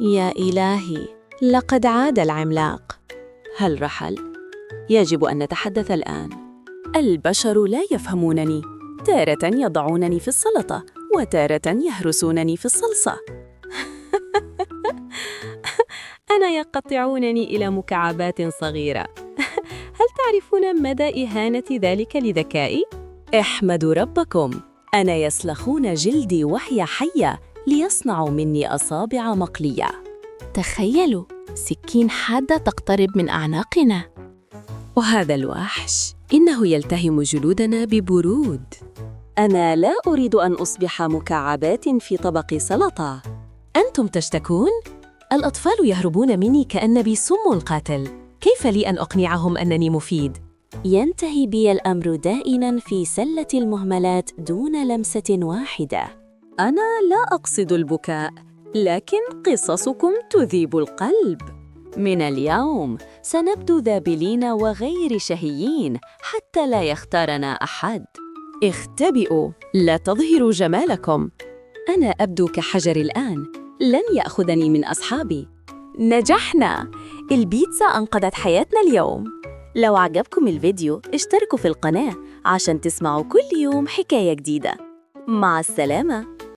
يا إلهي، لقد عاد العملاق. هل رحل؟ يجب أن نتحدث الآن. البشر لا يفهمونني، تارة يضعونني في السلطة وتارة يهرسونني في الصلصة. أنا يقطعونني إلى مكعبات صغيرة. هل تعرفون مدى إهانة ذلك لذكائي؟ احمدوا ربكم، أنا يسلخون جلدي وهي حية ليصنعوا مني أصابع مقلية. تخيلوا، سكين حادة تقترب من أعناقنا. وهذا الوحش إنه يلتهم جلودنا ببرود. أنا لا أريد أن أصبح مكعبات في طبق سلطة. أنتم تشتكون؟ الأطفال يهربون مني كأن بي سم قاتل. كيف لي أن أقنعهم أنني مفيد؟ ينتهي بي الأمر دائماً في سلة المهملات دون لمسة واحدة. أنا لا أقصد البكاء، لكن قصصكم تذيب القلب. من اليوم سنبدو ذابلين وغير شهيين حتى لا يختارنا أحد. اختبئوا، لا تظهروا جمالكم. أنا أبدو كحجر الآن، لن يأخذني من أصحابي. نجحنا! البيتزا أنقذت حياتنا اليوم. لو عجبكم الفيديو اشتركوا في القناة عشان تسمعوا كل يوم حكاية جديدة. مع السلامة.